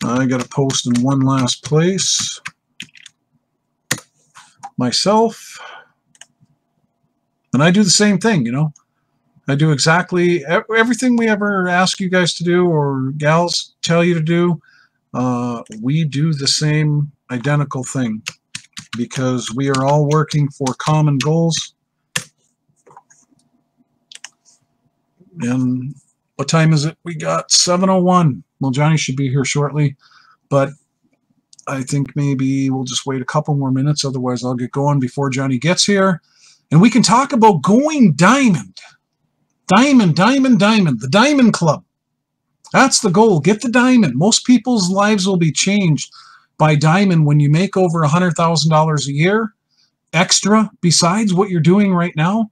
I got to post in one last place. Myself. And I do the same thing, you know. I do exactly everything we ever ask you guys to do or gals tell you to do. We do the same identical thing because we are all working for common goals. And what time is it? We got 7:01. Well, Johnny should be here shortly, but I think maybe we'll just wait a couple more minutes. Otherwise, I'll get going before Johnny gets here. And we can talk about going diamond. Diamond, diamond, diamond. The Diamond Club. That's the goal. Get the diamond. Most people's lives will be changed by diamond when you make over $100,000 a year extra besides what you're doing right now,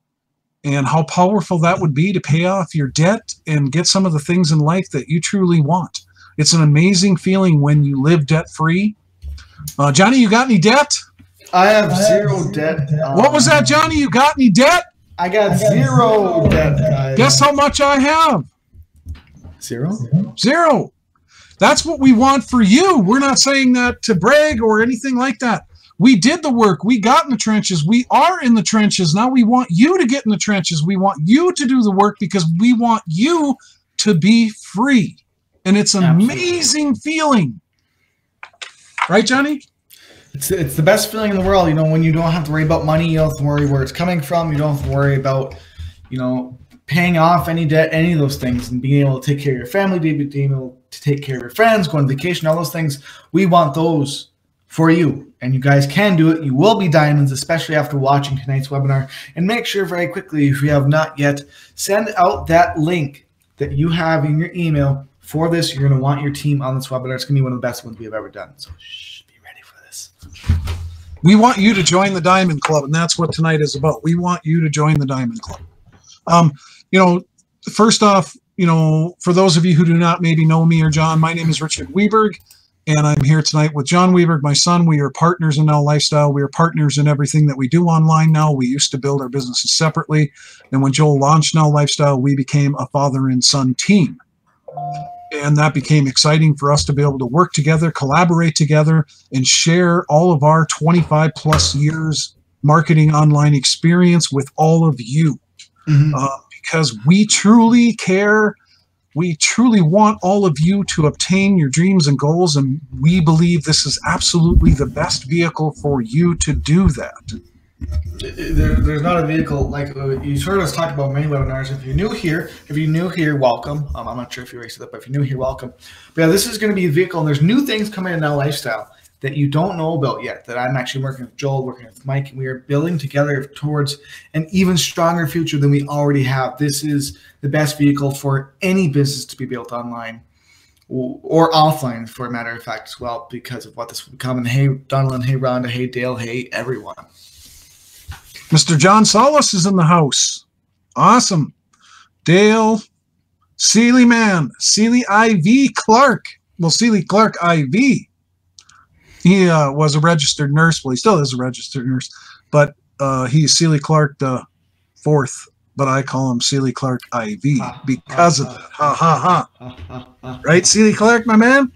and how powerful that would be to pay off your debt and get some of the things in life that you truly want. It's an amazing feeling when you live debt-free. Johnny, you got any debt? I have zero debt. What was that, Johnny? You got any debt? I got zero debt, guys. Guess how much I have? Zero? Zero. That's what we want for you. We're not saying that to brag or anything like that. We did the work. We got in the trenches. We are in the trenches. Now we want you to get in the trenches. We want you to do the work because we want you to be free. And it's an amazing feeling. Right, Johnny? It's the best feeling in the world, you know, when you don't have to worry about money, you don't have to worry where it's coming from, you don't have to worry about, you know, paying off any debt, any of those things, and being able to take care of your family, being able to take care of your friends, go on vacation, all those things. We want those for you, and you guys can do it. You will be diamonds, especially after watching tonight's webinar. And make sure very quickly, if you have not yet, send out that link that you have in your email for this. You're going to want your team on this webinar. It's going to be one of the best ones we have ever done. So be ready for this. We want you to join the Diamond Club, and that's what tonight is about. We want you to join the Diamond Club. You know, first off, you know, for those of you who do not maybe know me or John, my name is Richard Weberg, and I'm here tonight with Jon Weberg, my son. We are partners in Now Lifestyle. We are partners in everything that we do online now. We used to build our businesses separately, and when Joel launched Now Lifestyle, we became a father and son team. And that became exciting for us to be able to work together, collaborate together, and share all of our 25 plus years marketing online experience with all of you. Because we truly care. We truly want all of you to obtain your dreams and goals, and we believe this is absolutely the best vehicle for you to do that. There's not a vehicle like you've heard us talk about many webinars. If you're new here, welcome. I'm not sure if you raised it up, but if you're new here, welcome. But yeah, this is going to be a vehicle, and there's new things coming in Now Lifestyle that you don't know about yet, that I'm actually working with Joel, working with Mike, and we are building together towards an even stronger future than we already have. This is the best vehicle for any business to be built online or offline, for a matter of fact, as well, because of what this will become. And hey, Donald, hey, Rhonda, hey, Dale, hey, everyone. Mr. John Solis is in the house. Awesome. Dale, Seeley Man, Seeley IV Clark. Well, Seeley Clark IV. He was a registered nurse. Well, he still is a registered nurse, but he's Seeley Clark the fourth, but I call him Seeley Clark IV because of that. Ha, ha, ha. Right, Seeley Clark, my man?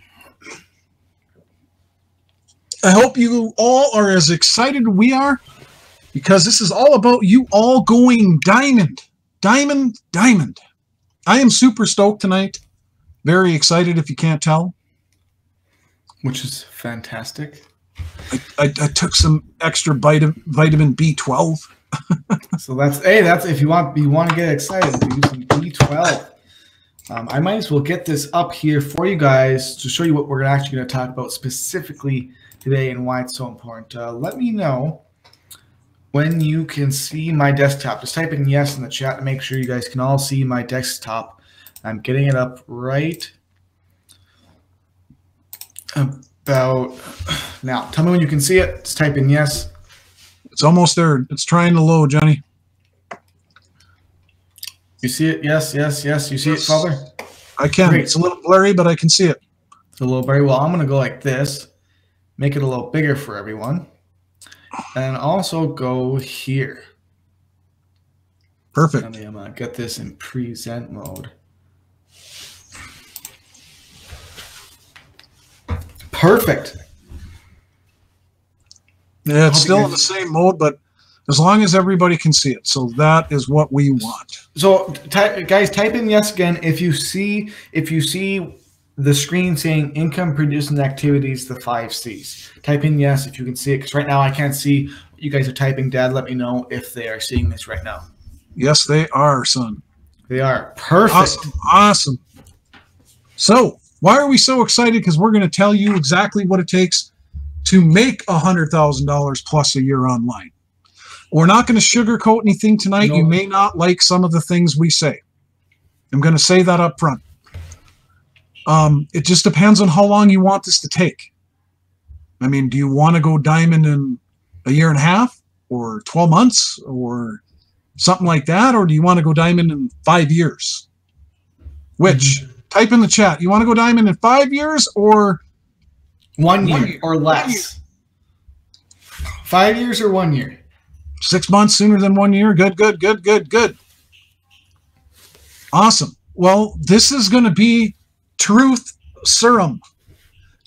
I hope you all are as excited as we are, because this is all about you all going diamond. Diamond, diamond. I am super stoked tonight. Very excited, if you can't tell. Which is fantastic. I took some extra vitamin B12. So that's if you want to get excited, use some B12. I might as well get this up here for you guys to show you what we're actually going to talk about specifically today and why it's so important. Let me know when you can see my desktop. Just type in yes in the chat to make sure you guys can all see my desktop. I'm getting it up right about now. Tell me when you can see it. Just type in yes. It's almost there. It's trying to load, Johnny. You see it? Yes, yes, yes. You see it, Father? I can. Great. It's a little blurry, but I can see it. It's a little blurry. Well, I'm going to go like this. Make it a little bigger for everyone. And also go here. Perfect. And I'm going to get this in present mode. Perfect. Yeah, it's still in the same mode, but as long as everybody can see it. So that is what we want. So guys, type in yes again if you see the screen saying income producing activities, the 5 C's. Type in yes if you can see it, because right now I can't see what you guys are typing. Dad, let me know if they are seeing this right now. Yes, they are, son. They are. Perfect. Awesome. Awesome. So why are we so excited? Because we're going to tell you exactly what it takes to make $100,000 plus a year online. We're not going to sugarcoat anything tonight. No. You may not like some of the things we say. I'm going to say that up front. It just depends on how long you want this to take. I mean, do you want to go diamond in a year and a half or 12 months or something like that? Or do you want to go diamond in 5 years? Which? Type in the chat. You want to go diamond in 5 years or 1 year or less? 5 years or 1 year? 6 months sooner than 1 year. Good, good, good, good, good. Awesome. Well, this is going to be truth serum.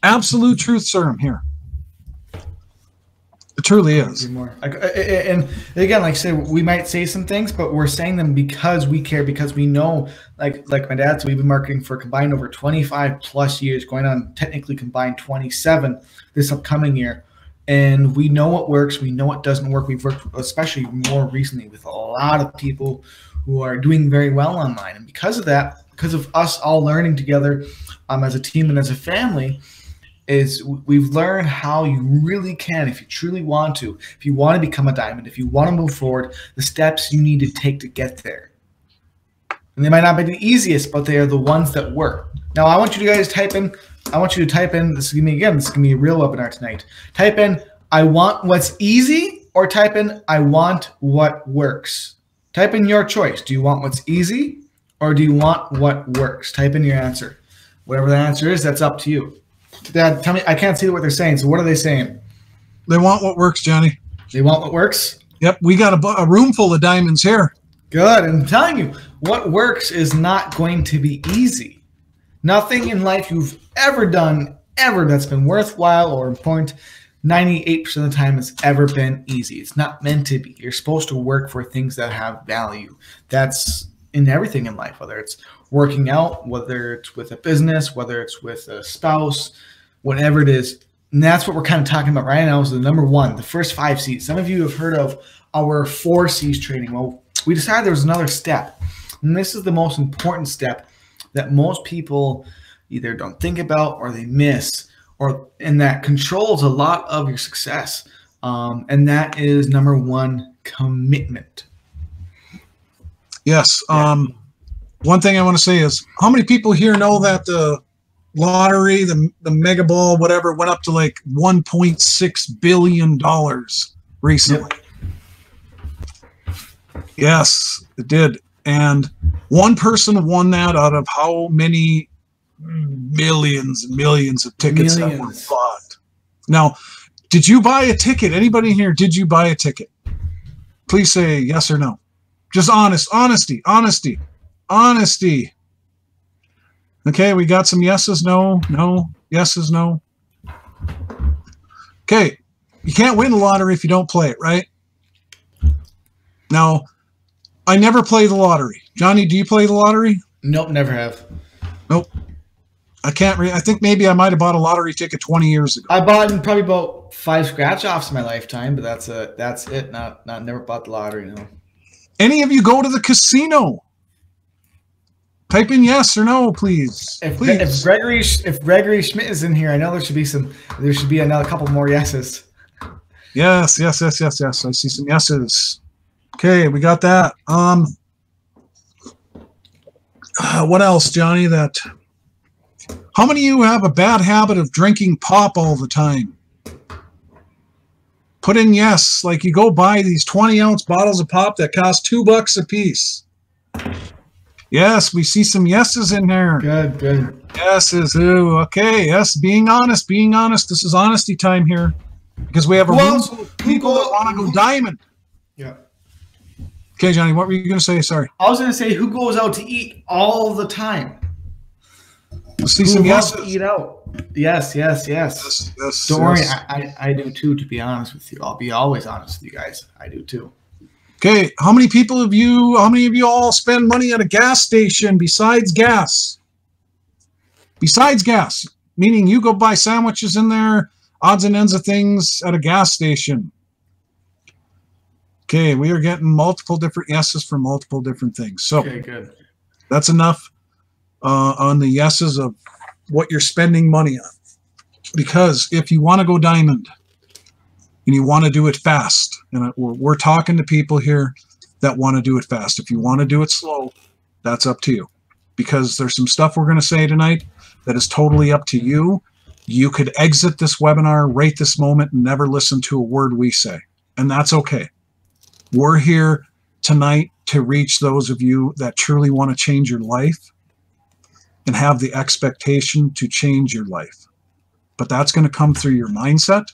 Absolute truth serum here. It truly is. And again, like I said, we might say some things, but we're saying them because we care, because we know, like my dad said, we've been marketing for combined over 25 plus years, going on technically combined 27 this upcoming year. And we know what works. We know what doesn't work. We've worked, especially more recently, with a lot of people who are doing very well online. And because of that, because of us all learning together as a team and as a family, is we've learned how you really can, if you truly want to, if you want to become a diamond, if you want to move forward, the steps you need to take to get there. And they might not be the easiest, but they are the ones that work. Now, I want you guys to type in, this is going to be a real webinar tonight. Type in, I want what's easy, or type in, I want what works. Type in your choice. Do you want what's easy, or do you want what works? Type in your answer. Whatever the answer is, that's up to you. Dad, tell me, I can't see what they're saying. So what are they saying? They want what works, Johnny. They want what works? Yep, we got a room full of diamonds here. Good. And I'm telling you, what works is not going to be easy. Nothing in life you've ever done, that's been worthwhile or important, 98% of the time has ever been easy. It's not meant to be. You're supposed to work for things that have value. That's in everything in life, whether it's working out, whether it's with a business, whether it's with a spouse, whatever it is. And that's what we're kind of talking about right now, is the number one, the first 5 C's. Some of you have heard of our 4 C's training. Well, we decided there was another step. And this is the most important step that most people either don't think about or they miss, and that controls a lot of your success. And that is number 1, commitment. Yes. One thing I want to say is, how many people here know that the lottery, the mega ball, whatever, went up to like $1.6 billion recently? Yep. Yes, it did. And one person won that out of how many millions and millions of tickets that were bought? Now, did you buy a ticket? Anybody here, did you buy a ticket? Please say yes or no. Just honesty. Okay, we got some yeses, no, yeses, no. Okay, you can't win the lottery if you don't play it, right? Now, I never play the lottery. Johnny, do you play the lottery? Nope, never have. Nope. I can't I think maybe I might have bought a lottery ticket 20 years ago. I bought probably about 5 scratch-offs in my lifetime, but that's it. Not never bought the lottery, no. Any of you go to the casino? Type in yes or no, please. If Gregory Schmidt is in here, I know there should be another couple more yeses. Yes. I see some yeses. Okay, we got that. What else, Johnny? How many of you have a bad habit of drinking pop all the time? Put in yes. Like, you go buy these 20-ounce bottles of pop that cost $2 a piece. Yes, we see some yeses in there. Good. Yeses. Ooh, okay. Yes, being honest. This is honesty time here, because we have a room full of people that want to go diamond. Yeah. Okay, Johnny, what were you going to say? Sorry. I was going to say, who goes out to eat all the time? Let's see some yeses. Eat out. Yes. Don't worry, I do too, to be honest with you. I'll be always honest with you guys. I do too. Okay, how many of you all spend money at a gas station besides gas? Besides gas, meaning you go buy sandwiches in there, odds and ends of things at a gas station. Okay, we are getting multiple different yeses for multiple different things. So okay, good. That's enough on the yeses of what you're spending money on. Because if you want to go diamond and you want to do it fast, and we're talking to people here that want to do it fast. If you want to do it slow, that's up to you. Because there's some stuff we're going to say tonight that is totally up to you. You could exit this webinar right this moment and never listen to a word we say. And that's okay. We're here tonight to reach those of you that truly want to change your life and have the expectation to change your life. But that's going to come through your mindset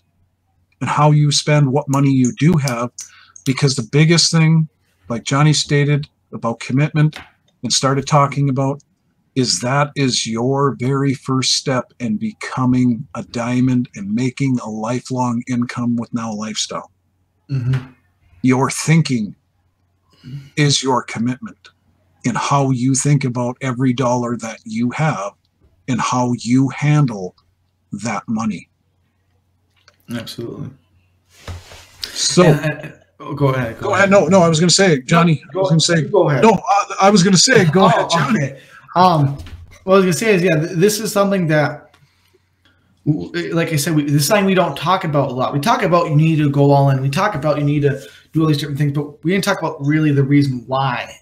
and how you spend what money you do have, because the biggest thing, like Johnny stated about commitment and started talking about, is that is your very first step in becoming a diamond and making a lifelong income with Now Lifestyle. Mm-hmm. Your thinking is your commitment in how you think about every dollar that you have and how you handle that money. Absolutely. So go ahead. Go ahead. No, I was going to say, Johnny. Go ahead. No, I was going to say, go ahead, Johnny. Okay. What I was going to say is, this is something that, like I said, this is something we don't talk about a lot. We talk about you need to go all in. We talk about you need to do all these different things, but we didn't talk about really the reason why.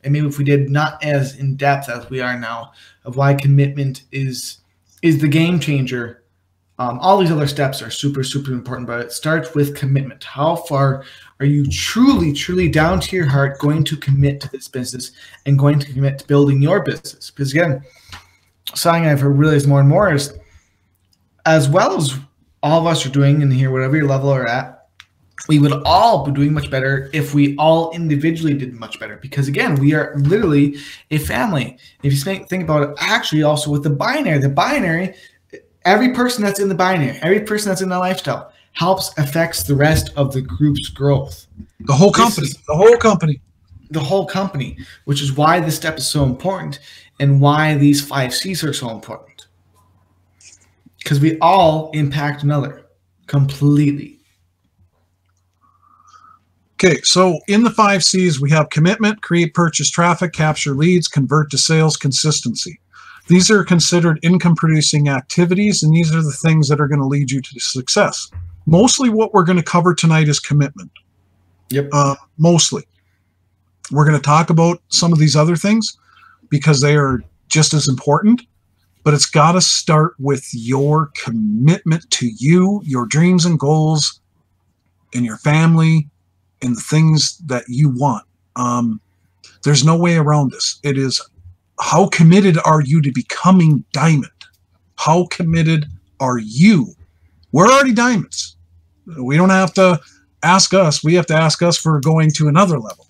And maybe if we did, not as in depth as we are now, of why commitment is the game changer. All these other steps are super, super important, but it starts with commitment. How far are you truly, truly down to your heart going to commit to this business and going to commit to building your business? Because again, something I've realized more and more is, as well as all of us are doing in here, whatever your level are at, we would all be doing much better if we all individually did much better. Because again, we are literally a family. If you think about it, actually also with the binary, every person that's in the binary, every person that's in the lifestyle affects the rest of the group's growth. The whole company, which is why this step is so important and why these 5 C's are so important. Because we all impact another completely. Okay, so in the 5 C's, we have commitment, create purchase traffic, capture leads, convert to sales, consistency. These are considered income-producing activities, and these are the things that are going to lead you to success. Mostly what we're going to cover tonight is commitment. Yep. Mostly. We're going to talk about some of these other things because they are just as important, but it's got to start with your commitment to you, your dreams and goals, and your family, and the things that you want. There's no way around this. It is, how committed are you to becoming diamond? How committed are you? We're already diamonds. We don't have to ask us. We have to ask us for going to another level,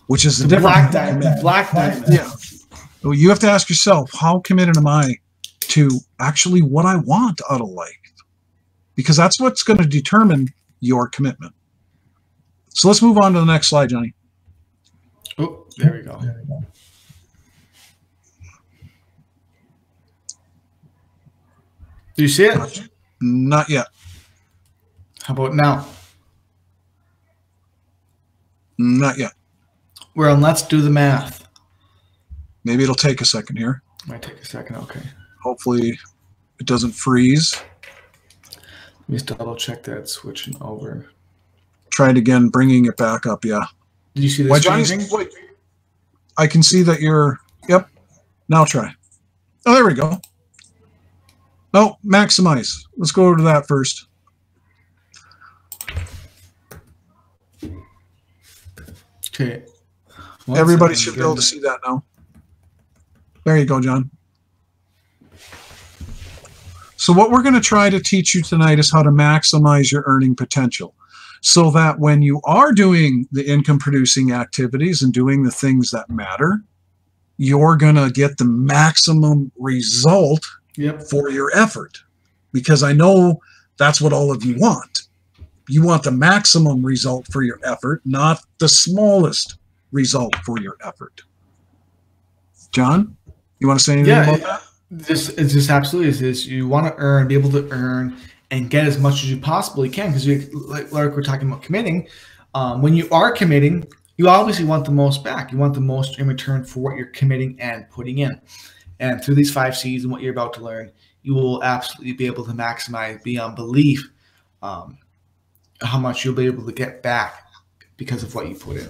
which is the black diamond. Black diamond. Yeah. You have to ask yourself, how committed am I to actually what I want out of life? Because that's what's going to determine your commitment. So let's move on to the next slide, Johnny. Oh, there we go. Do you see it? Not yet. How about now? Not yet. We're on Let's Do the Math. Maybe it'll take a second here. Might take a second, okay. Hopefully it doesn't freeze. Let me just double check that switching over. Try it again, bringing it back up, yeah. Did you see this changing? Wait. I can see that you're, yep. Now try. Oh, there we go. Oh, maximize. Let's go to that first. Okay. Everybody should be able to see that now. There you go, John. So what we're going to try to teach you tonight is how to maximize your earning potential, so that when you are doing the income producing activities and doing the things that matter, you're going to get the maximum result for your effort. Because I know that's what all of you want. You want the maximum result for your effort, not the smallest result for your effort. Jon, you want to say anything about that? It's just absolutely is. You want to earn, be able to earn, and get as much as you possibly can. Because like we're talking about committing, when you are committing, you obviously want the most back. You want the most in return for what you're committing and putting in. And through these 5 C's and what you're about to learn, you will absolutely be able to maximize beyond belief how much you'll be able to get back because of what you put in.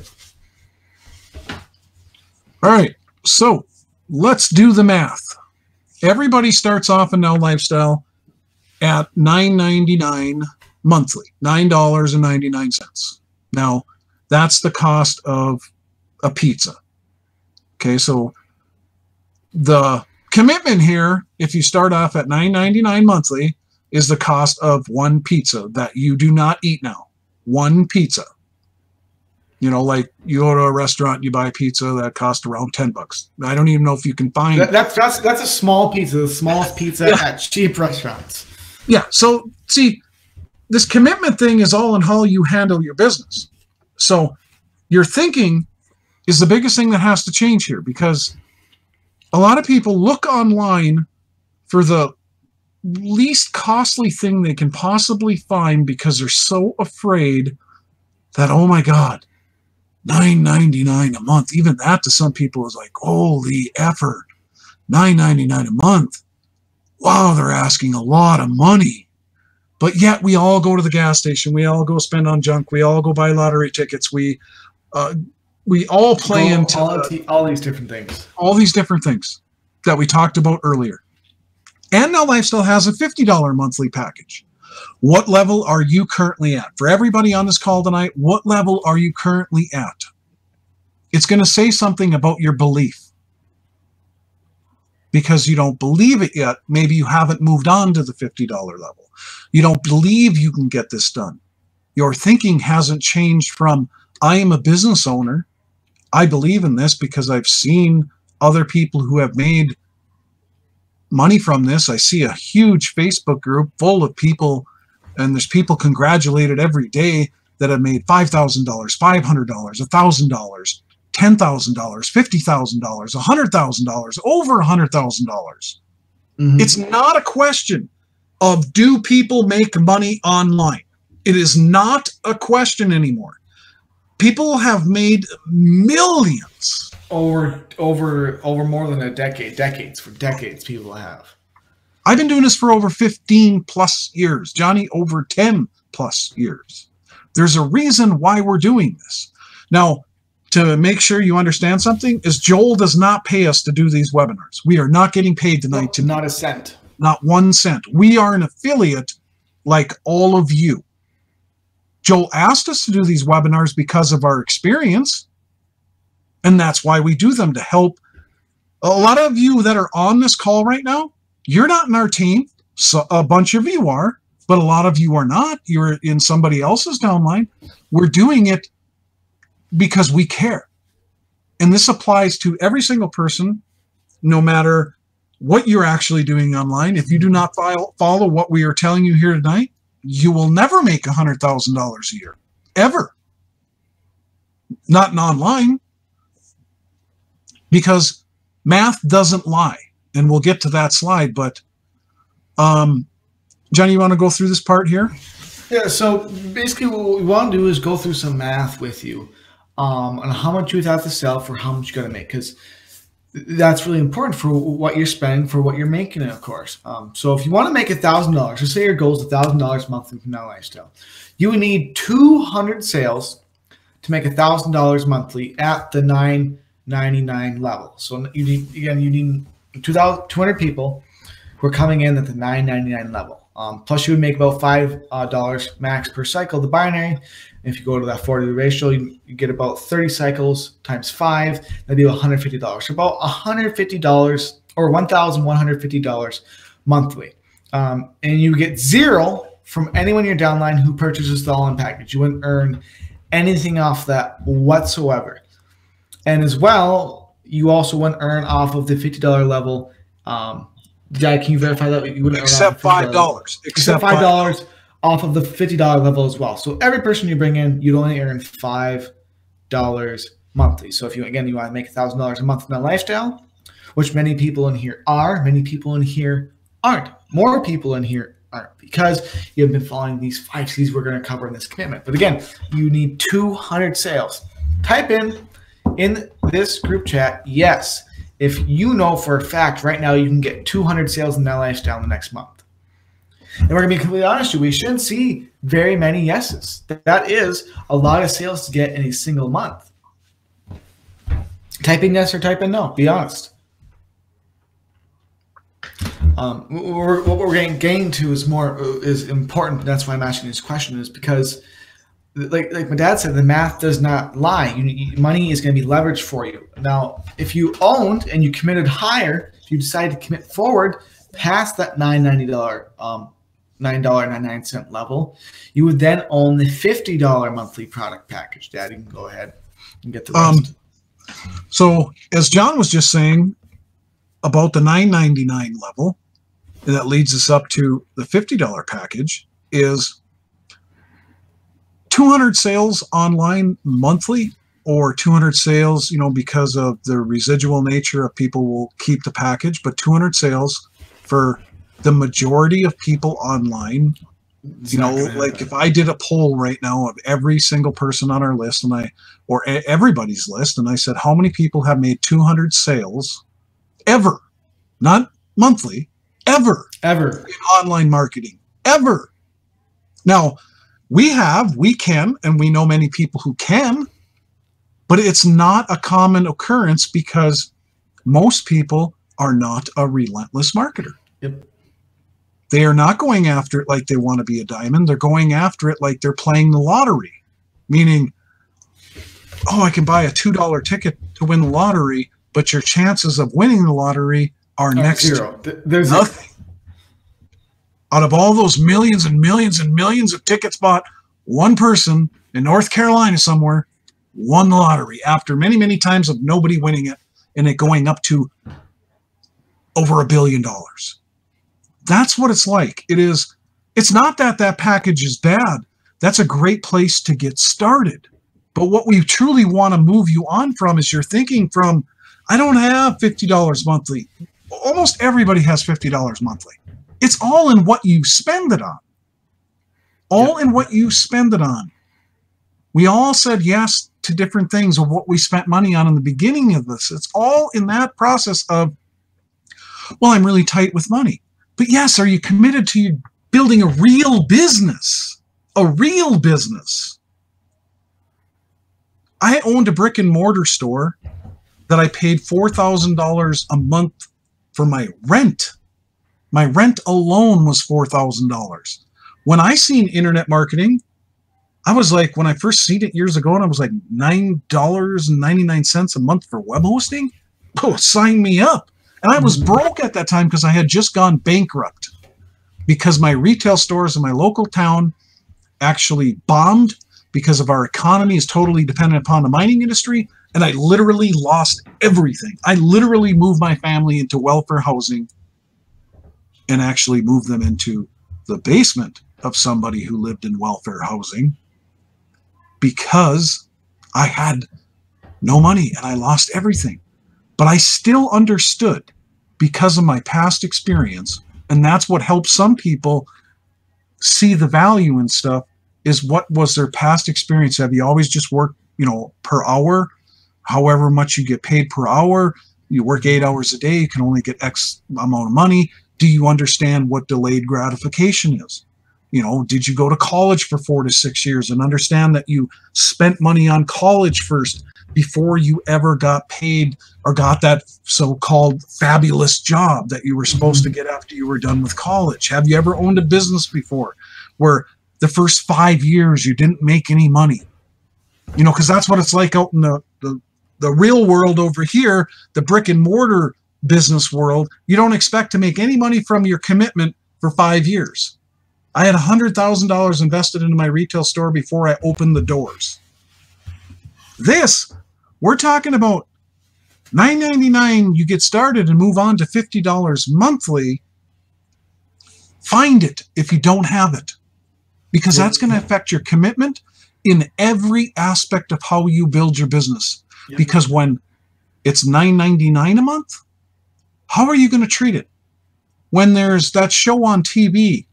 All right, so let's do the math. Everybody starts off in Now Lifestyle at $9.99 monthly, $9.99. Now, that's the cost of a pizza. Okay, so the commitment here, if you start off at $9.99 monthly, is the cost of one pizza that you do not eat now. One pizza. You know, like you go to a restaurant, you buy a pizza that costs around $10. I don't even know if you can find that's a small pizza, the smallest pizza at cheap restaurants. Yeah. So see, this commitment thing is all in how you handle your business. So your thinking is the biggest thing that has to change here, because a lot of people look online for the least costly thing they can possibly find because they're so afraid that, oh my God, $9.99 a month. Even that to some people is like, holy effort, $9.99 a month. Wow, they're asking a lot of money. But yet we all go to the gas station. We all go spend on junk. We all go buy lottery tickets. We all play into all these different things. All these different things that we talked about earlier. And Now Lifestyle has a $50 monthly package. What level are you currently at? For everybody on this call tonight, what level are you currently at? It's going to say something about your belief. Because you don't believe it yet, maybe you haven't moved on to the $50 level. You don't believe you can get this done. Your thinking hasn't changed from, I am a business owner. I believe in this because I've seen other people who have made money from this. I see a huge Facebook group full of people, and there's people congratulated every day that have made $5,000, $500, $1,000, $10,000, $50,000, $100,000, over $100,000. It's not a question of do people make money online. It is not a question anymore. People have made millions. Over more than a decade. For decades people have. I've been doing this for over 15 plus years. Johnny, over 10 plus years. There's a reason why we're doing this. Now, to make sure you understand something, is Joel does not pay us to do these webinars. We are not getting paid tonight. Not a cent. Not 1 cent. We are an affiliate like all of you. Joel asked us to do these webinars because of our experience, and that's why we do them, to help. A lot of you that are on this call right now, you're not in our team. So a bunch of you are, but a lot of you are not. You're in somebody else's downline. We're doing it because we care. And this applies to every single person, no matter what you're actually doing online. If you do not follow what we are telling you here tonight, you will never make $100,000 a year, ever. Not in online, because math doesn't lie. And we'll get to that slide. But Johnny, you want to go through this part here? Yeah, so basically what we want to do is go through some math with you on how much you would have to sell for how much you got to make, because that's really important for what you're spending, for what you're making, of course. So if you want to make $1,000, let's say your goal is $1,000 monthly from Now Lifestyle, you would need 200 sales to make $1,000 monthly at the $9.99 level. So you need 200 people who are coming in at the $9.99 level. Plus, you would make about $5 max per cycle. The binary, if you go to that 40 ratio, you get about 30 cycles times 5. That'd be $150. So about $150 or $1,150 monthly. And you get 0 from anyone in your downline who purchases the all-in package. You wouldn't earn anything off that whatsoever. And as well, you also wouldn't earn off of the $50 level. Jack, can you verify that you wouldn't except $5? Except $5 off of the $50 level as well. So every person you bring in, you'd only earn $5 monthly. So if you want to make $1,000 a month in that lifestyle, which many people in here are, many people in here aren't. More people in here aren't, because you've been following these 5 C's we're going to cover in this commitment. But again, you need 200 sales. Type in this group chat, yes, if you know for a fact right now you can get 200 sales in that lifestyle in the next month. And we're going to be completely honest with you, we shouldn't see very many yeses. That is a lot of sales to get in a single month. Type in yes or type in no. Be honest. What we're getting to is important. That's why I'm asking this question, is because, like my dad said, the math does not lie. Money is going to be leveraged for you. Now, if you owned and you committed higher, if you decide to commit forward past that $9.99 level, you would then own the $50 monthly product package. Dad, you can go ahead and get the rest. So as John was just saying about the $9.99 level, and that leads us up to the $50 package, is 200 sales online monthly, or 200 sales, because of the residual nature of people will keep the package, but 200 sales for the majority of people online. Like if I did a poll right now of every single person on our list, or everybody's list, and I said, how many people have made 200 sales ever, not monthly, ever in online marketing, ever? Now, we can, and we know many people who can, but it's not a common occurrence because most people are not a relentless marketer. Yep. They are not going after it like they want to be a diamond. They're going after it like they're playing the lottery, meaning, I can buy a $2 ticket to win the lottery, but your chances of winning the lottery are next zero. There's nothing. Out of all those millions and millions and millions of tickets bought, one person in North Carolina somewhere won the lottery after many, many times of nobody winning it, and it going up to over $1 billion. That's what it's like. It's not that package is bad. That's a great place to get started. But what we truly want to move you on from is you're thinking from, I don't have $50 monthly. Almost everybody has $50 monthly. It's all in what you spend it on. In what you spend it on. We all said yes to different things of what we spent money on in the beginning of this. It's all in that process of, I'm really tight with money. But yes, are you committed to building a real business? A real business. I owned a brick and mortar store that I paid $4,000 a month for my rent. My rent alone was $4,000. When I seen internet marketing, I was like, when I first seen it years ago, and I was like $9.99 a month for web hosting. Sign me up. And I was broke at that time because I had just gone bankrupt because my retail stores in my local town actually bombed because of our economy is totally dependent upon the mining industry. And I literally lost everything. I literally moved my family into welfare housing and actually moved them into the basement of somebody who lived in welfare housing because I had no money and I lost everything. But I still understood because of my past experience, and that's what helps some people see the value in stuff, is what was their past experience. Have you always just worked, per hour, however much you get paid per hour? You work 8 hours a day, you can only get X amount of money. Do you understand what delayed gratification is? Did you go to college for 4 to 6 years and understand that you spent money on college first before you ever got paid or got that so-called fabulous job that you were supposed to get after you were done with college? Have you ever owned a business before where the first 5 years you didn't make any money? Because that's what it's like out in the real world over here, the brick and mortar business world. You don't expect to make any money from your commitment for 5 years. I had $100,000 invested into my retail store before I opened the doors. We're talking about $9.99, you get started and move on to $50 monthly. Find it if you don't have it, because that's going to affect your commitment in every aspect of how you build your business. Yep. Because when it's $9.99 a month, how are you going to treat it? When there's that show on TV,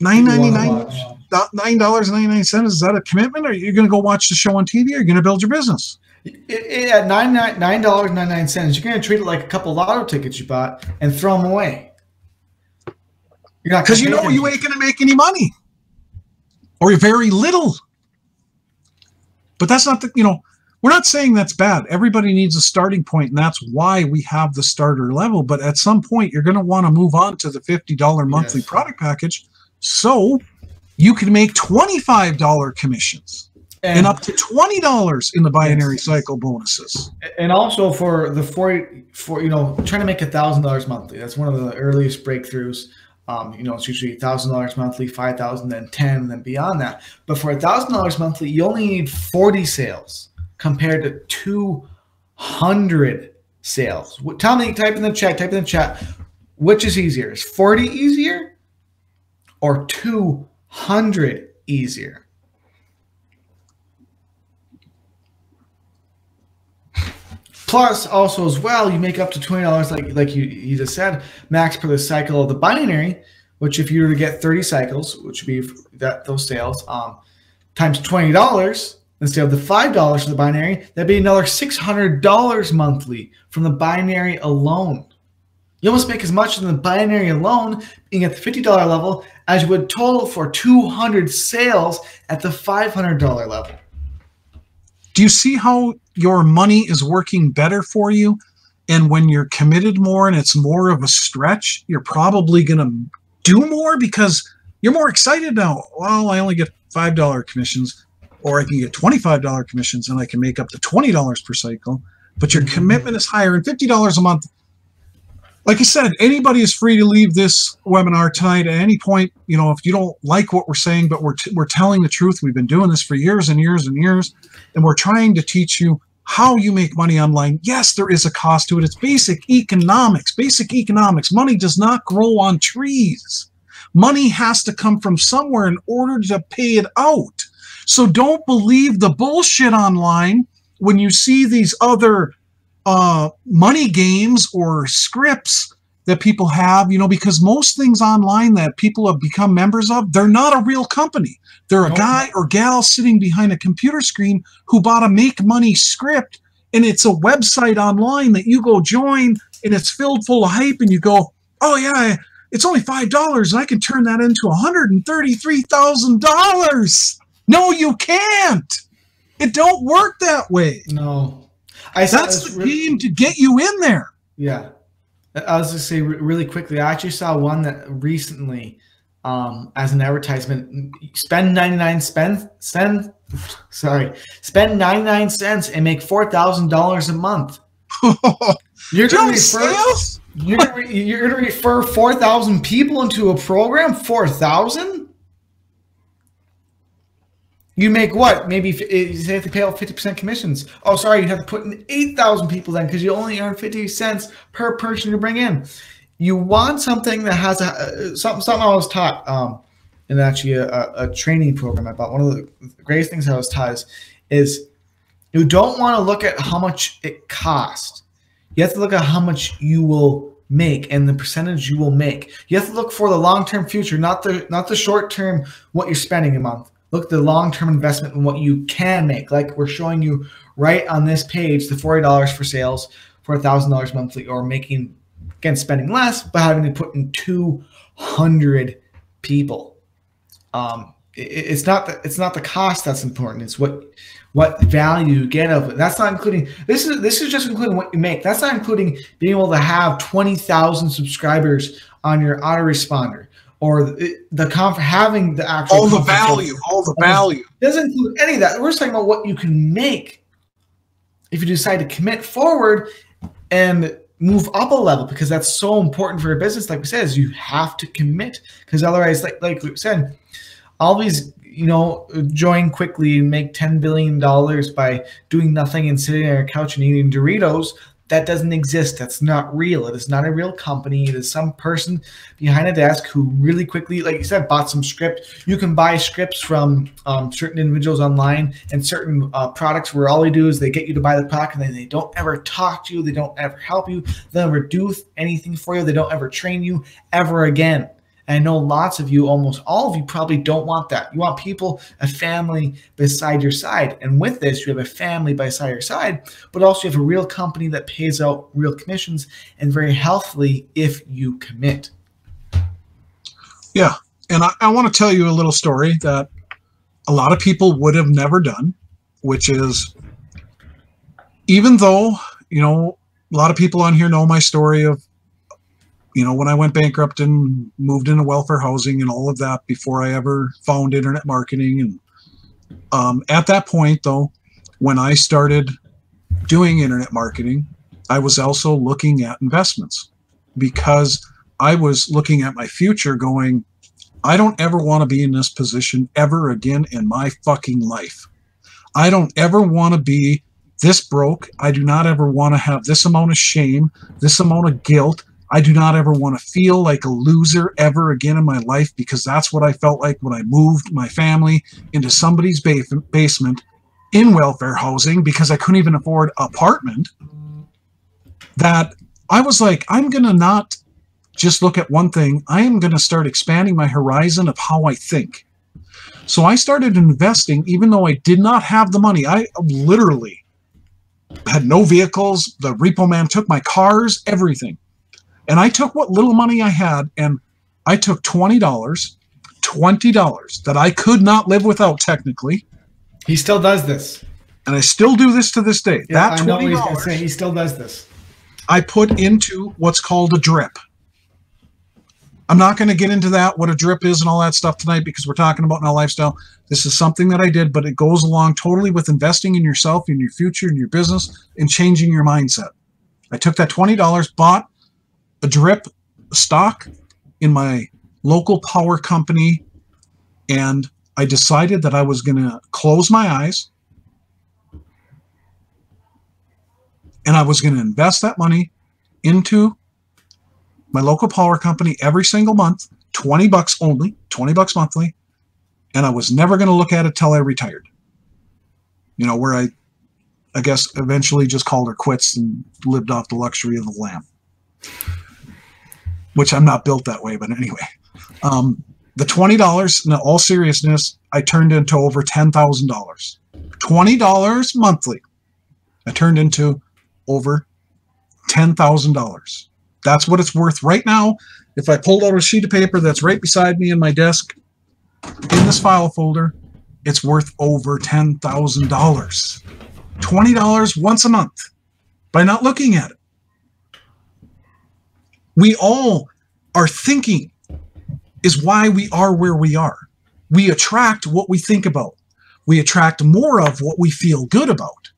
$9.99, is that a commitment? Or are you going to go watch the show on TV, or are you going to build your business? At $9.99, you're going to treat it like a couple lotto tickets you bought and throw them away. Because you know you ain't going to make any money, or very little. But that's not the, we're not saying that's bad. Everybody needs a starting point, and that's why we have the starter level. But at some point, you're going to want to move on to the $50 monthly product package, so you can make $25 commissions and up to $20 in the binary cycle bonuses. And also for the trying to make $1,000 monthly. That's one of the earliest breakthroughs. It's usually $1,000 monthly, $5,000, then $10,000, and then beyond that. But for $1,000 monthly, you only need 40 sales compared to 200 sales. Tell me, type in the chat, which is easier? Is 40 easier or 200 easier? Plus, also as well, you make up to $20, like you just said, max per the cycle of the binary, which if you were to get 30 cycles, which would be those sales, times $20 instead of the $5 for the binary, that'd be another $600 monthly from the binary alone. You almost make as much in the binary alone, being at the $50 level, as you would total for 200 sales at the $500 level. Do you see how your money is working better for you? And when you're committed more and it's more of a stretch, you're probably going to do more because you're more excited now. Well, I only get $5 commissions, or I can get $25 commissions, and I can make up to $20 per cycle. But your commitment is higher, and $50 a month. Like I said, anybody is free to leave this webinar tonight at any point. If you don't like what we're saying, but we're telling the truth. We've been doing this for years and years and years, and we're trying to teach you how you make money online. Yes, there is a cost to it. It's basic economics. Basic economics. Money does not grow on trees. Money has to come from somewhere in order to pay it out. So don't believe the bullshit online when you see these other money games or scripts that people have, because most things online that people have become members of, they're not a real company. They're a guy or gal sitting behind a computer screen who bought a make money script, and it's a website online that you go join, and it's filled full of hype, and you go, oh yeah, it's only $5 and I can turn that into $133,000. No, you can't. It don't work that way. No. That's the game to get you in there. Yeah. I was going to say really quickly, I actually saw one that recently, as an advertisement, spend 99 cents and make $4,000 a month. You're going to refer 4,000 people into a program? 4,000? You make what? Maybe you have to pay out 50% commissions. Oh, sorry, you have to put in 8,000 people then because you only earn 50 cents per person to bring in. You want something that has something I was taught in actually a training program about. One of the greatest things I was taught is you don't want to look at how much it costs. You have to look at how much you will make and the percentage you will make. You have to look for the long-term future, not the short-term what you're spending a month. Look at the long-term investment and what you can make. Like we're showing you right on this page, the $40 for sales for $1,000 monthly, or making, again, spending less, but having to put in 200 people. It's not the cost that's important. It's what value you get of it. That's not including, this is just including what you make. That's not including being able to have 20,000 subscribers on your autoresponder. Or having the actual all the value. Doesn't include any of that. We're just talking about what you can make if you decide to commit forward and move up a level, because that's so important for a business. Like we said, is you have to commit, because otherwise, like we said, all these join quickly and make $10 billion by doing nothing and sitting on a couch and eating Doritos. That doesn't exist. That's not real. It is not a real company. It is some person behind a desk who really quickly, like you said, bought some script. You can buy scripts from certain individuals online and certain products where all they do is they get you to buy the product, and then they don't ever talk to you. They don't ever help you. They don't ever do anything for you. They don't ever train you ever again. And I know lots of you, almost all of you, probably don't want that. You want people, a family beside your side. And with this, you have a family beside your side, but also you have a real company that pays out real commissions and very healthily if you commit. Yeah. And I want to tell you a little story that a lot of people would have never done, which is, even though, a lot of people on here know my story of, when I went bankrupt and moved into welfare housing and all of that before I ever found internet marketing. And at that point, though, when I started doing internet marketing, I was also looking at investments, because I was looking at my future going, I don't ever want to be in this position ever again in my fucking life. I don't ever want to be this broke. I do not ever want to have this amount of shame, this amount of guilt. I do not ever want to feel like a loser ever again in my life, because that's what I felt like when I moved my family into somebody's basement in welfare housing because I couldn't even afford an apartment. That I was like, I'm going to not just look at one thing. I am going to start expanding my horizon of how I think. So I started investing, even though I did not have the money. I literally had no vehicles. The repo man took my cars, everything. And I took what little money I had, and I took $20 that I could not live without technically. He still does this. And I still do this to this day. Yeah, that I know what he's $20, going to say. He still does this. I put into what's called a drip. I'm not going to get into that, what a drip is and all that stuff tonight, because we're talking about my lifestyle. This is something that I did, but it goes along totally with investing in yourself, in your future, in your business, and changing your mindset. I took that $20, bought a drip stock in my local power company, and I decided that I was going to close my eyes and I was going to invest that money into my local power company every single month, $20 only, $20 monthly, and I was never going to look at it till I retired. Where I guess eventually just called her quits and lived off the luxury of the lamb. Which I'm not built that way, but anyway. The $20, in all seriousness, I turned into over $10,000. $20 monthly. I turned into over $10,000. That's what it's worth right now. If I pulled out a sheet of paper that's right beside me in my desk, in this file folder, it's worth over $10,000. $20 once a month by not looking at it. We all are thinking is why we are where we are. We attract what we think about. We attract more of what we feel good about.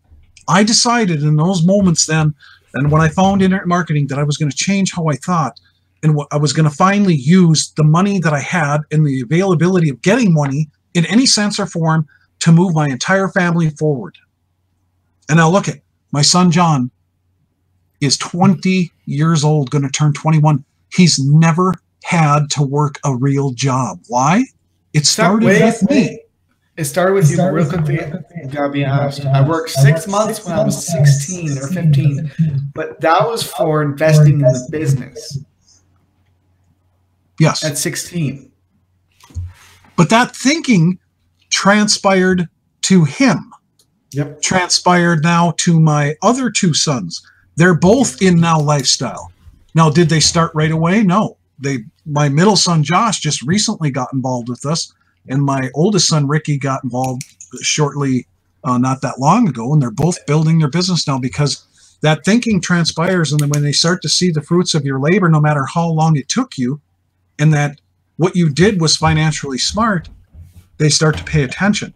I decided in those moments then, and when I found internet marketing, that I was going to change how I thought, and I was going to finally use the money that I had and the availability of getting money in any sense or form to move my entire family forward. And now look at my son, Jon, is 20 years old, going to turn 21. He's never had to work a real job. Why? It started with me. It started with you, real quickly. I gotta be honest. I worked 6 months when I was 16 or 15, but that was for investing in the business. Yes. At 16. But that thinking transpired to him. Yep. Transpired now to my other two sons. They're both in now lifestyle. Now, did they start right away? No. My middle son, Josh, just recently got involved with us, and my oldest son, Ricky, got involved shortly, not that long ago, and they're both building their business now because that thinking transpires, and then when they start to see the fruits of your labor, no matter how long it took you, and that what you did was financially smart, they start to pay attention,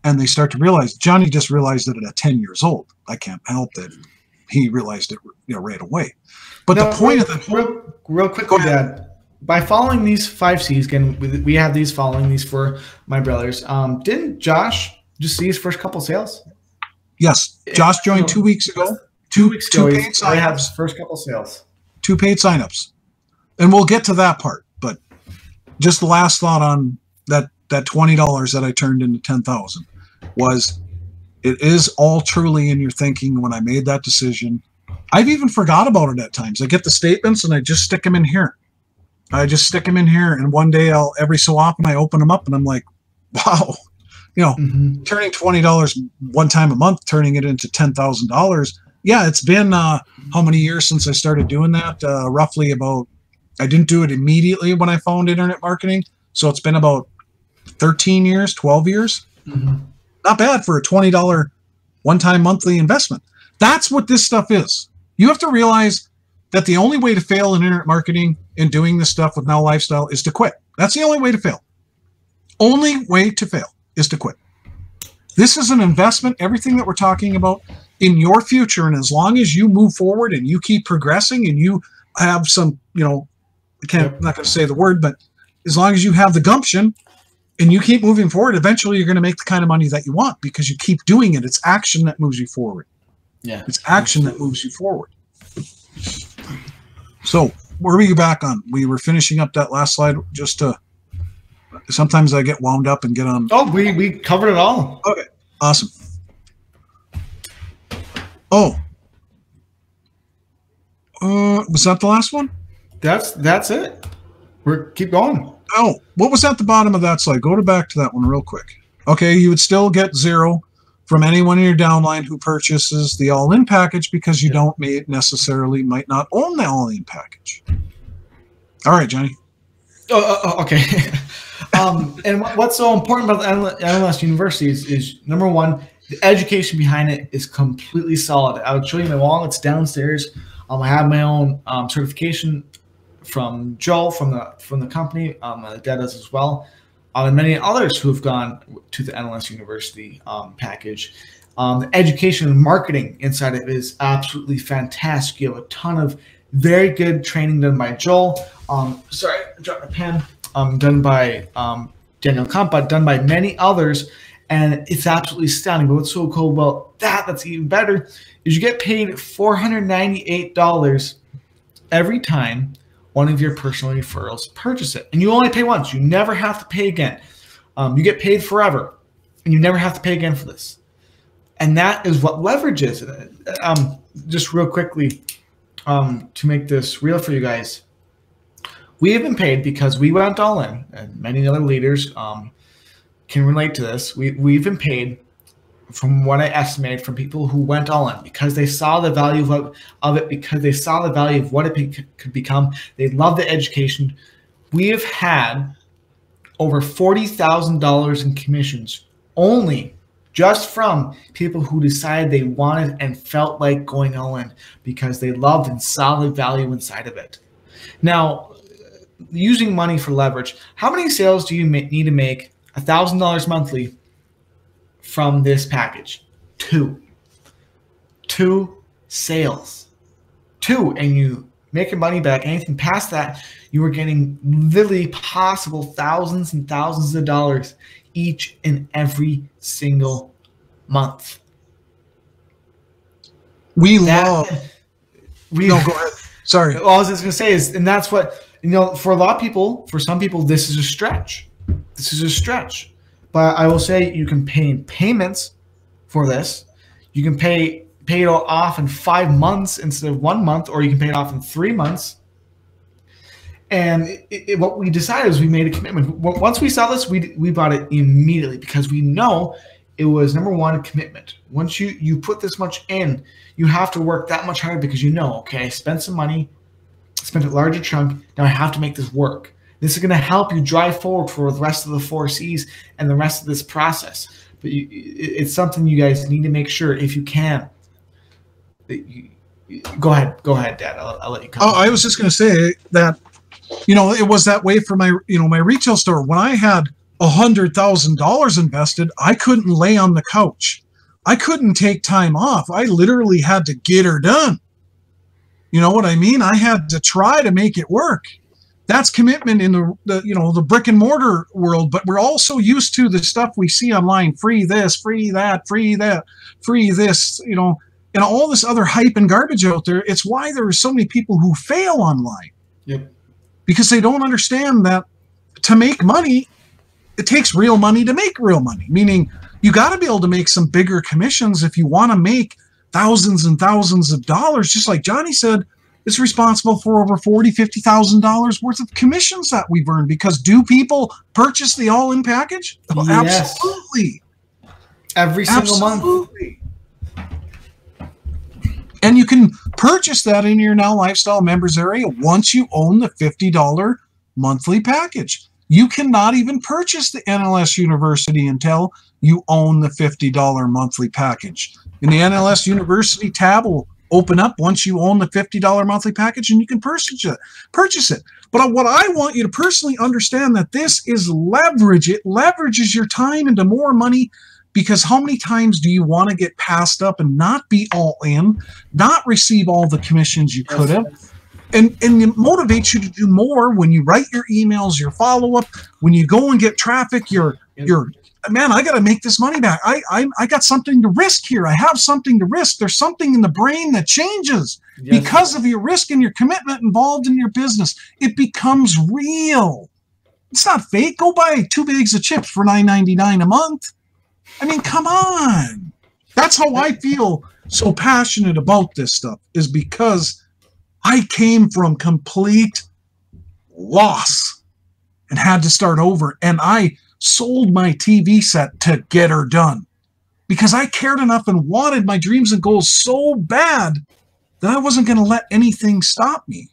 and they start to realize. Johnny just realized it at 10 years old. I can't help that he realized it right away. But the point of the real quick, Dad. by following these 5 C's, again, we have these following these for my brothers. Didn't Josh just see his first couple sales? Yes. Josh joined 2 weeks ago. 2 weeks ago. 2 paid I had signups. his first couple sales. 2 paid signups. And we'll get to that part. But just the last thought on that $20 that I turned into 10,000 was, it is all truly in your thinking. When I made that decision, I've even forgot about it at times. I get the statements and I just stick them in here. And one day every so often I open them up and I'm like, wow, turning $20 one time a month, turning it into $10,000. Yeah, it's been how many years since I started doing that? Roughly about, I didn't do it immediately when I found internet marketing. So it's been about 13 years, 12 years. Not bad for a $20 one-time monthly investment. That's what this stuff is. You have to realize that the only way to fail in internet marketing and doing this stuff with Now Lifestyle is to quit. That's the only way to fail. Only way to fail is to quit. This is an investment, everything that we're talking about, in your future. And as long as you move forward and you keep progressing and you have some, I'm not going to say the word, but as long as you have the gumption and you keep moving forward, eventually you're going to make the kind of money that you want because you keep doing it. It's action that moves you forward. Yeah. It's action that moves you forward. So where were you back on? We were finishing up that last slide just to, sometimes I get wound up and get on. Oh, we covered it all. Okay. Awesome. Oh, was that the last one? That's it. Keep going. Oh, what was at the bottom of that slide? Go back to that one real quick. Okay, you would still get 0 from anyone in your downline who purchases the all-in package because you don't necessarily might not own the all-in package. All right, Johnny. Okay. And what's so important about the NLS universities is number one, the education behind it is completely solid. I would show you my wall. It's downstairs. I have my own certification from Joe from the company. My dad does as well, and many others who have gone to the NLS University package. The education and marketing inside of it is absolutely fantastic. You have a ton of very good training done by Joel. Sorry, I dropped my pen. Done by Daniel Kump, but done by many others, and it's absolutely stunning. But what's so cool about that's even better, is you get paid $498 every time one of your personal referrals purchase it. And you only pay once. You never have to pay again. You get paid forever, and you never have to pay again for this. And that is what leverage is. Just real quickly, to make this real for you guys, we have been paid because we went all in, and many other leaders can relate to this. We've been paid from what I estimate from people who went all in because they saw the value of it, because they saw the value of what it could become. They love the education. We have had over $40,000 in commissions only just from people who decided they wanted and felt like going all in because they loved and saw the value inside of it. Now, using money for leverage, how many sales do you need to make $1,000 monthly from this package? 2 sales. 2, and you make your money back. Anything past that, you are getting literally possible thousands and thousands of dollars each and every single month. No, go ahead. Sorry. All I was just going to say is, and that's what, for a lot of people, for some people, this is a stretch. This is a stretch. But I will say you can pay in payments for this. You can pay it off in 5 months instead of 1 month, or you can pay it off in 3 months. And what we decided is we made a commitment. Once we saw this, we bought it immediately because we know it was, number one, a commitment. Once you put this much in, you have to work that much harder because okay, I spent some money, spent a larger chunk, now I have to make this work. This is going to help you drive forward for the rest of the 4 C's and the rest of this process. But it's something you guys need to make sure, if you can. Go ahead, Dad. I'll let you come. Oh, I was just going to say that, it was that way for my, my retail store. When I had $100,000 invested, I couldn't lay on the couch. I couldn't take time off. I literally had to get her done. You know what I mean? I had to try to make it work. That's commitment in the brick and mortar world, but we're also used to the stuff we see online, free this, free that, free that, free this, and all this other hype and garbage out there. It's why there are so many people who fail online. Yep. Because they don't understand that to make money, it takes real money to make real money, meaning you got to be able to make some bigger commissions if you want to make thousands and thousands of dollars. Just like Johnny said, it's responsible for over $40,000, $50,000 worth of commissions that we've earned. Because do people purchase the all-in package? Well, yes. Absolutely. Every single month. And you can purchase that in your Now Lifestyle members area once you own the $50 monthly package. You cannot even purchase the NLS University until you own the $50 monthly package. And the NLS University tab will open up once you own the $50 monthly package, and you can purchase it. But what I want you to personally understand, that this is leverage. It leverages your time into more money, because how many times do you want to get passed up and not be all in, not receive all the commissions you could have? And it motivates you to do more when you write your emails, your follow-up, when you go and get traffic, you're man, I got to make this money back. I got something to risk here. I have something to risk. There's something in the brain that changes because of your risk and your commitment involved in your business. It becomes real. It's not fake. Go buy 2 bags of chips for $9.99 a month. I mean, come on. That's how I feel so passionate about this stuff, is because I came from complete loss and had to start over. And I sold my TV set to get her done, because I cared enough and wanted my dreams and goals so bad that I wasn't going to let anything stop me.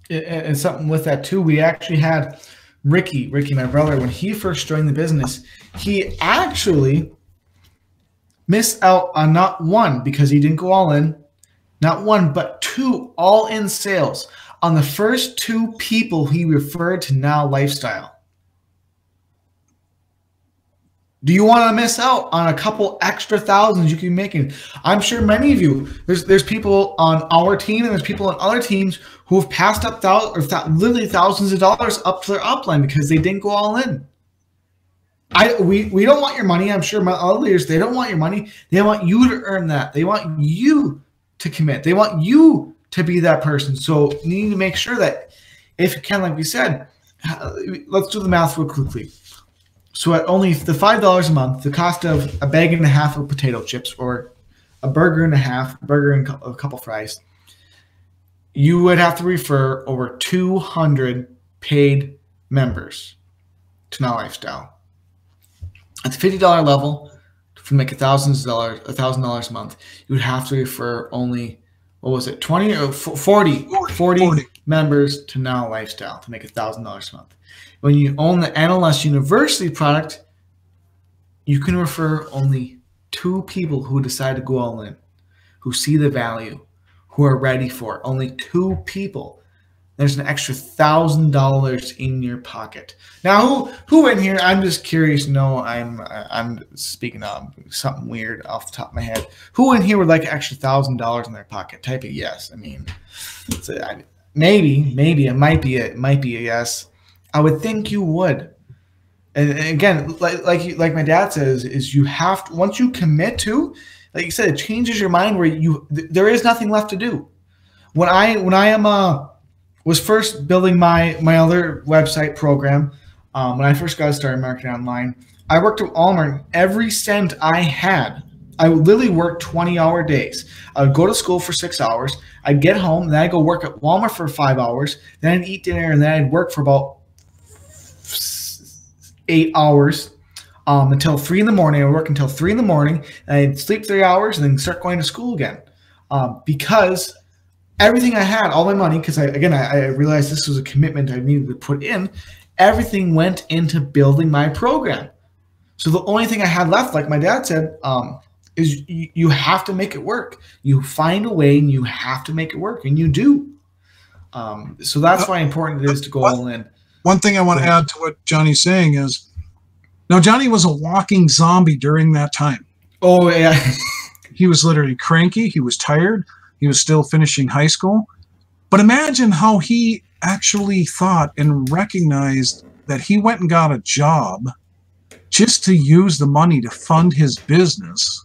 And something with that too, we actually had Ricky, my brother, when he first joined the business, he actually missed out on not one, because he didn't go all in, not one, but 2 all-in sales on the first 2 people he referred to Now Lifestyle. Do you want to miss out on a couple extra thousands you can be making? I'm sure many of you, there's people on our team and there's people on other teams who have passed up literally thousands of dollars up to their upline because they didn't go all in. We don't want your money. I'm sure my other leaders, they don't want your money. They want you to earn that. They want you to commit. They want you to be that person. So you need to make sure that if you can, like we said, let's do the math real quickly. So at only the $5 a month, the cost of a bag and a half of potato chips, or a burger and a half, burger and a couple fries, you would have to refer over 200 paid members to Now Lifestyle. At the $50 level, to make $1,000 a month, you would have to refer only, what was it, 20 or 40 members to Now Lifestyle to make $1,000 a month. When you own the NLS University product, you can refer only 2 people who decide to go all in, who see the value, who are ready for it. Only 2 people. There's an extra $1,000 in your pocket. Now, who in here? I'm just curious. No, I'm speaking of something weird off the top of my head. Who in here would like an extra $1,000 in their pocket? Type a yes. I mean, maybe it might be a yes. I would think you would. And again, like my dad says, is you have to, once you commit to, like you said, it changes your mind where there is nothing left to do. When I was first building my other website program, when I first got started marketing online, I worked at Walmart. Every cent I had, I would literally work 20-hour days. I would go to school for 6 hours. I'd get home, then I'd go work at Walmart for 5 hours. Then I'd eat dinner, and then I'd work for about 8 hours until 3 in the morning. I would work until 3 in the morning, and I'd sleep 3 hours and then start going to school again. Because everything I had, all my money, because I realized this was a commitment I needed to put in, everything went into building my program. So the only thing I had left, like my dad said, is you have to make it work. You find a way and you have to make it work, and you do. So that's why important it is to go all in. One thing I want to add to what Johnny's saying is, now Johnny was a walking zombie during that time. Oh, yeah. He was literally cranky. He was tired. He was still finishing high school. But imagine how he actually thought and recognized that he went and got a job just to use the money to fund his business,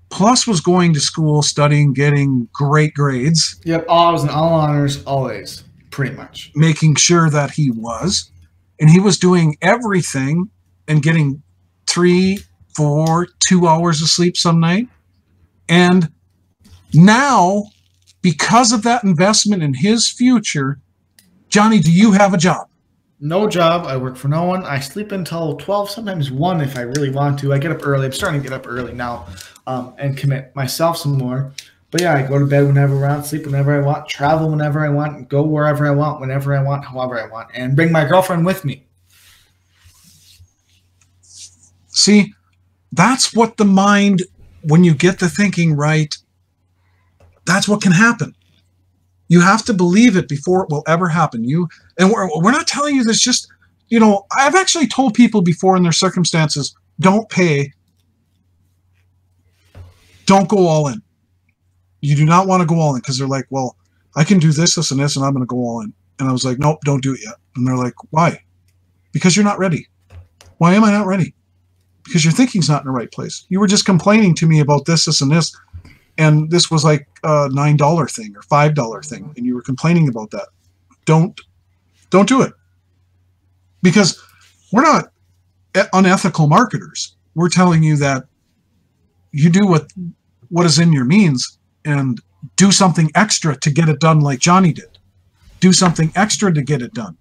plus was going to school, studying, getting great grades. Yep, I was in all honors, always, pretty much. Making sure that he was. And he was doing everything and getting 3, 4, 2 hours of sleep some night. And now, because of that investment in his future, Johnny, do you have a job? No job. I work for no one. I sleep until 12, sometimes 1 if I really want to. I get up early. I'm starting to get up early now and commit myself some more. But yeah, I go to bed whenever I want, sleep whenever I want, travel whenever I want, go wherever I want, whenever I want, however I want, and bring my girlfriend with me. See, that's what the mind, when you get the thinking right, that's what can happen. You have to believe it before it will ever happen. And we're not telling you this just, you know, I've actually told people before in their circumstances, don't pay, don't go all in. You do not want to go all in because they're like, well, I can do this, this, and this, and I'm going to go all in. And I was like, nope, don't do it yet. And they're like, why? Because you're not ready. Why am I not ready? Because your thinking's not in the right place. You were just complaining to me about this, this, and this. And this was like a $9 thing or $5 thing. And you were complaining about that. Don't do it. Because we're not unethical marketers. We're telling you that you do what is in your means and do something extra to get it done like Johnny did. Do something extra to get it done.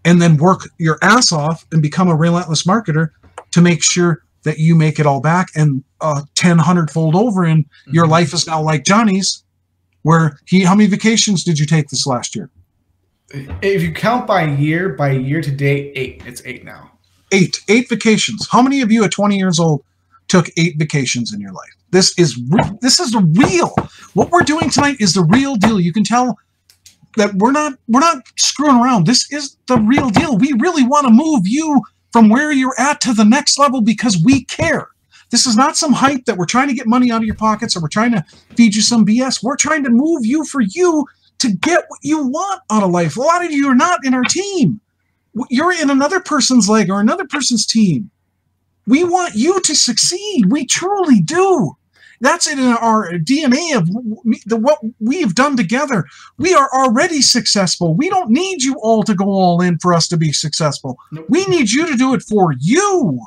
And then work your ass off and become a relentless marketer to make sure that you make it all back and 100-fold over, and your life is now like Johnny's, where how many vacations did you take this last year? If you count by year to date, 8. It's 8 now. 8 vacations. How many of you at 20 years old took 8 vacations in your life? This is the real. What we're doing tonight is the real deal. You can tell that we're not screwing around. This is the real deal. We really want to move you from where you're at to the next level because we care. This is not some hype that we're trying to get money out of your pockets or we're trying to feed you some BS. We're trying to move you for you to get what you want out of life. A lot of you are not in our team. You're in another person's leg or another person's team. We want you to succeed. We truly do. That's in our DNA of what we've done together. We are already successful. We don't need you all to go all in for us to be successful. Nope. We need you to do it for you.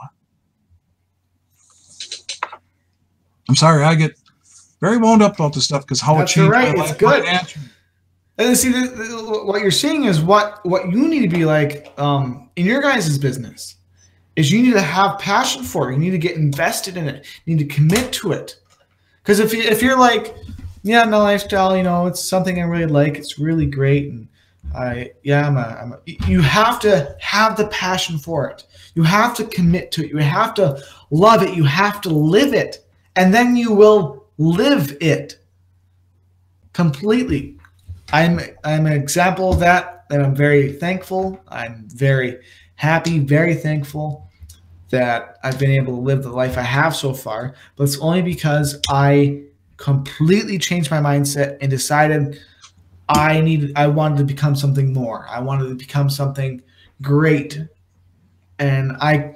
I'm sorry, I get very wound up about this stuff because how it changed my life. It's good. And see, what you're seeing is what you need to be like in your guys' business. Is you need to have passion for it. You need to get invested in it. You need to commit to it. Because if you're like, yeah, my lifestyle, you know, it's something I really like. It's really great, and you have to have the passion for it. You have to commit to it. You have to love it. You have to live it, and then you will live it completely. I'm an example of that, and I'm very thankful. I'm very happy, very thankful that I've been able to live the life I have so far, but it's only because I completely changed my mindset and decided I wanted to become something more. I wanted to become something great, and I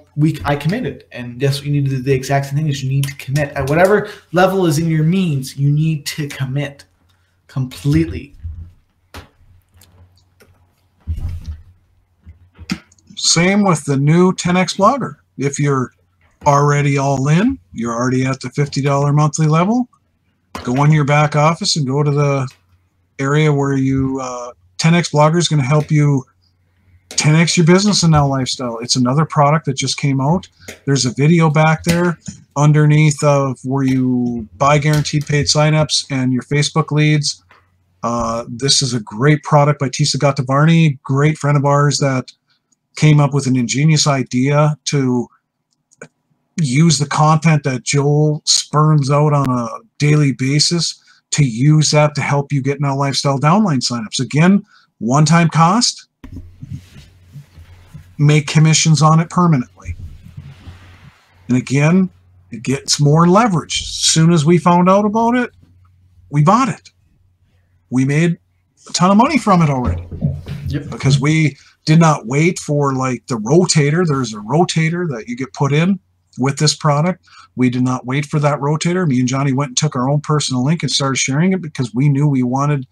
committed. And yes, you need to do the exact same thing. Is you need to commit at whatever level is in your means. You need to commit completely. Same with the new 10X blogger. If you're already all in, you're already at the $50 monthly level, go in your back office and go to the area where you 10X blogger is going to help you 10X your business and now lifestyle. It's another product that just came out. There's a video back there underneath of where you buy guaranteed paid signups and your Facebook leads. This is a great product by Tisa Gatavarni, great friend of ours that came up with an ingenious idea to use the content that Joel spurns out on a daily basis to use that to help you get now lifestyle downline signups. Again, one-time cost, make commissions on it permanently. And again, it gets more leverage. As soon as we found out about it, we bought it. we made a ton of money from it already. Yep. Because we did not wait for like the rotator. There's a rotator that you get put in with this product. We did not wait for that rotator. Me and Johnny went and took our own personal link and started sharing it because we knew we wanted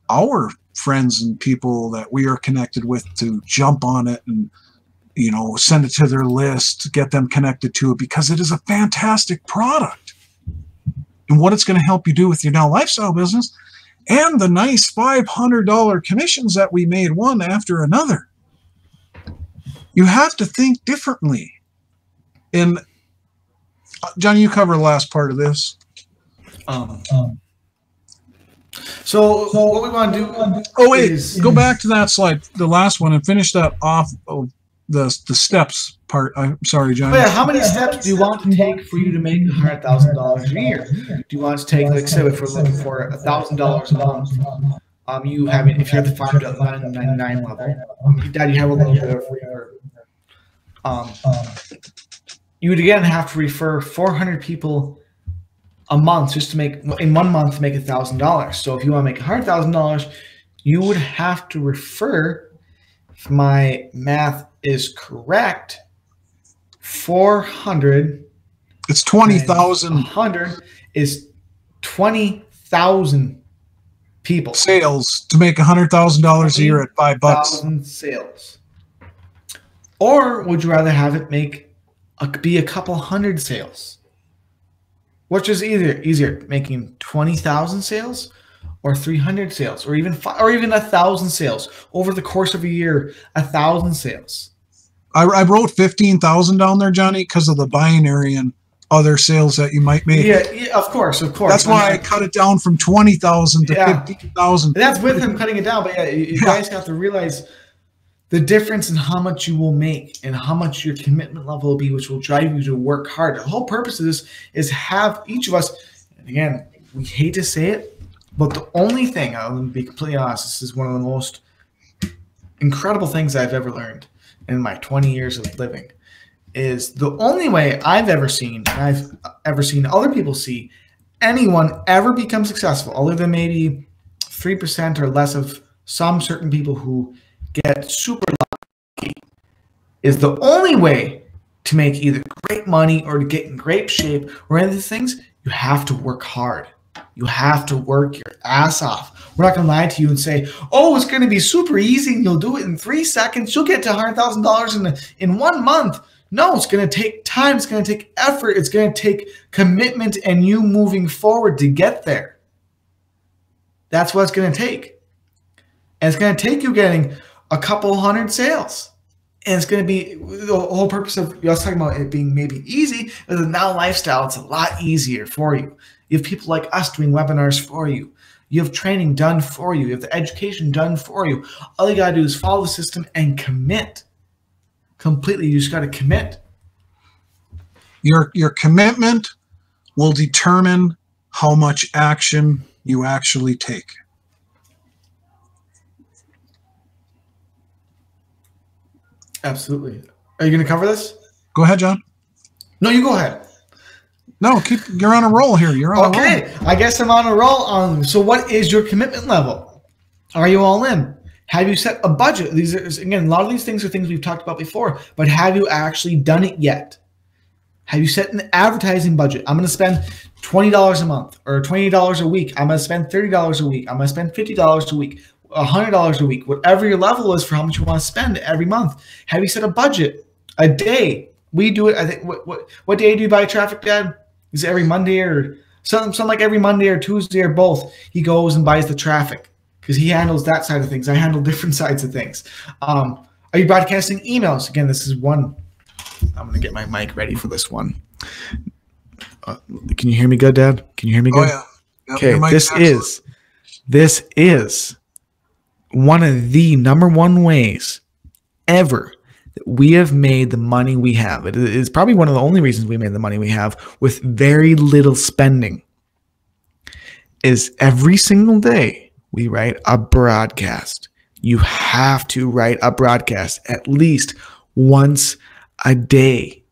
our friends and people that we are connected with to jump on it and, you know, send it to their list, get them connected to it, because it is a fantastic product. And what it's going to help you do with your Now Lifestyle business, and the nice $500 commissions that we made one after another. You have to think differently. And Johnny, you cover the last part of this. So what we want to do? Oh wait, go back to that slide, the last one, and finish that off of the steps part. I'm sorry, Johnny. Yeah, how many steps do you want to take for you to make $100,000 a year? Do you want to take, like, say, if we're looking for $1,000 a month? You have it if you're at the $5.99 level. Dad, you have a little bit of you would again have to refer 400 people a month just to make, in 1 month, to make $1,000. So if you want to make $100,000, you would have to refer, if my math is correct, 400. It's 20,000. 100 is 20,000 people. Sales to make $100,000 a year at $5. Sales. Or would you rather have it be a couple hundred sales? Which is easier, making 20,000 sales or 300 sales, or even 1,000 sales over the course of a year? 1,000 sales. I wrote 15,000 down there, Johnny, because of the binary and other sales that you might make. Yeah, of course. That's why I cut it down from 20,000 to 15,000. That's with him cutting it down, but you guys have to realize the difference in how much you will make and how much your commitment level will be, which will drive you to work hard. The whole purpose of this is have each of us, and again, we hate to say it, but the only thing, I'll be completely honest, this is one of the most incredible things I've ever learned in my 20 years of living, is the only way I've ever seen, and I've ever seen other people see, anyone ever become successful, other than maybe 3% or less of some certain people who get super lucky, is the only way to make either great money or to get in great shape or any of these things. You have to work hard. You have to work your ass off. We're not going to lie to you and say, oh, it's going to be super easy and you'll do it in 3 seconds. You'll get to $100,000 in 1 month. No, it's going to take time. It's going to take effort. It's going to take commitment and you moving forward to get there. That's what it's going to take. And it's going to take you getting a couple hundred sales. And it's going to be the whole purpose of us talking about it being maybe easy. With the Now Lifestyle, it's a lot easier for you. You have people like us doing webinars for you. You have training done for you. You have the education done for you. All you got to do is follow the system and commit. Completely, you just got to commit. Your commitment will determine how much action you actually take. Absolutely. Are you going to cover this? Go ahead, John. No, you go ahead. No, you're on a roll here. You're on a roll. Okay, I guess I'm on a roll. So what is your commitment level? Are you all in? Have you set a budget? These are, again, a lot of these things are things we've talked about before, but have you actually done it yet? Have you set an advertising budget? I'm going to spend $20 a month or $20 a week. I'm going to spend $30 a week. I'm going to spend $50 a week, $100 a week, whatever your level is for how much you want to spend every month. Have you set a budget? A day? We do it. I think. What day do you buy traffic, Dad? Is it every Monday or something like every Monday or Tuesday or both? He goes and buys the traffic because he handles that side of things. I handle different sides of things. Are you broadcasting emails? Again, this is one. I'm going to get my mic ready for this one. Can you hear me good, Dad? Can you hear me good? Oh, yeah. Yep, okay, this is one of the #1 ways ever that we have made the money we have. It is probably one of the only reasons we made the money we have with very little spending. Is every single day we write a broadcast. You have to write a broadcast at least once a day.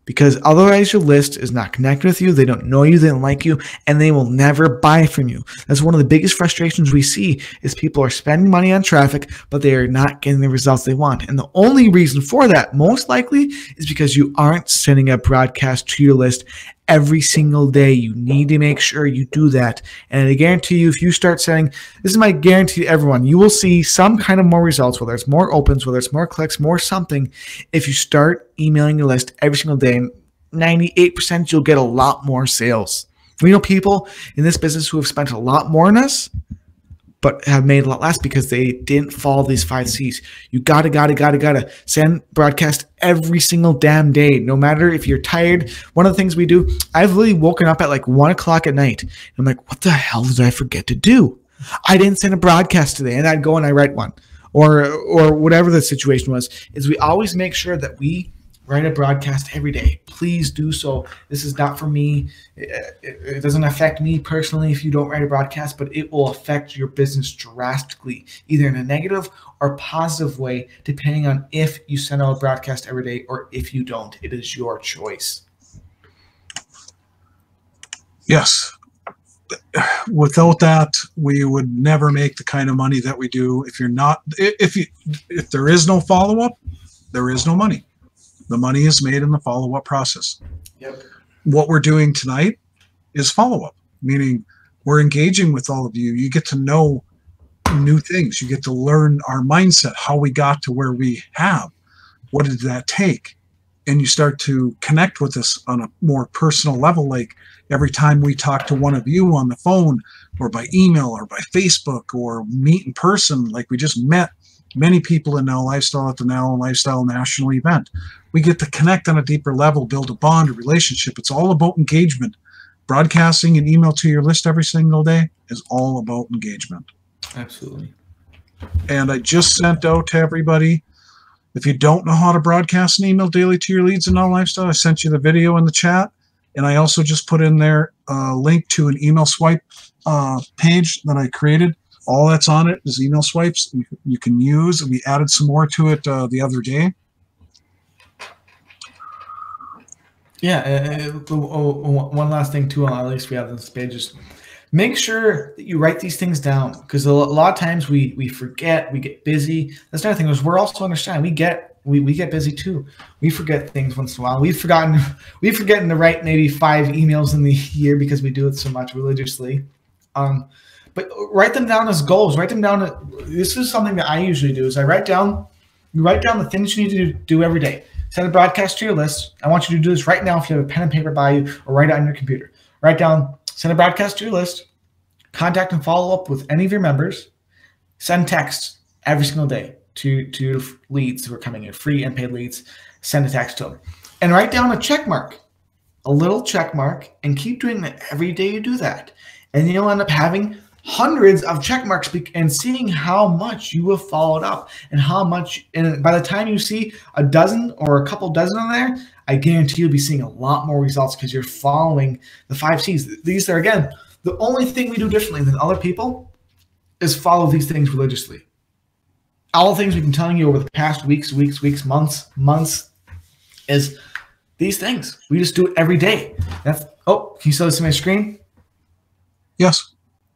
because otherwise your list is not connected with you. They don't know you, they don't like you, and they will never buy from you. That's one of the biggest frustrations we see is people are spending money on traffic, but they are not getting the results they want. And the only reason for that, most likely, is because you aren't sending a broadcast to your list every single day. You need to make sure you do that. And I guarantee you, if you start sending, this is my guarantee to everyone, you will see some kind of more results, whether it's more opens, whether it's more clicks, more something. If you start emailing your list every single day, 98% you'll get a lot more sales. We know people in this business who have spent a lot more on us, but have made a lot less because they didn't follow these 5 C's. You gotta send broadcast every single damn day, no matter if you're tired. One of the things we do, I've really woken up at like 1 o'clock at night. And I'm like, what the hell did I forget to do? I didn't send a broadcast today. And I'd go and I write one, or whatever the situation was. Is we always make sure that we write a broadcast every day. Please do so. This is not for me. It doesn't affect me personally if you don't write a broadcast, but it will affect your business drastically, either in a negative or positive way, depending on if you send out a broadcast every day or if you don't. It is your choice. Yes. Without that, we would never make the kind of money that we do. If there is no follow-up, there is no money. The money is made in the follow-up process. Yep. What we're doing tonight is follow-up, meaning we're engaging with all of you. You get to know new things. You get to learn our mindset, how we got to where we have. What did that take? And you start to connect with us on a more personal level, like every time we talk to one of you on the phone or by email or by Facebook or meet in person, like we just met many people in Now Lifestyle at the Now Lifestyle National event. We get to connect on a deeper level, build a bond, a relationship. It's all about engagement. Broadcasting an email to your list every single day is all about engagement. Absolutely. And I just sent out to everybody, if you don't know how to broadcast an email daily to your leads in Now Lifestyle, I sent you the video in the chat. And I also just put in there a link to an email swipe page that I created. All that's on it is email swipes you can use. And we added some more to it the other day. Yeah, one last thing too, at least we have on this page, is make sure that you write these things down, because a lot of times we forget, we get busy. That's another thing is we're also understand we get busy too. We forget things once in a while. We've forgotten to write maybe 5 emails in the year because we do it so much religiously. But write them down as goals. Write them down. This is something that I usually do. Is you write down the things you need to do every day. Send a broadcast to your list. I want you to do this right now if you have a pen and paper by you, or write it on your computer. Write down, send a broadcast to your list, contact and follow up with any of your members, send texts every single day to leads who are coming in, free and paid leads. Send a text to them. And write down a check mark, a little check mark, and keep doing that every day you do that. And you'll end up having hundreds of check marks and seeing how much you have followed up and how much. And by the time you see a dozen or a couple dozen on there, I guarantee you'll be seeing a lot more results because you're following the 5 C's. These are, again, the only thing we do differently than other people is follow these things religiously. All the things we've been telling you over the past weeks, months is these things. We just do it every day. Can you see this on my screen? Yes.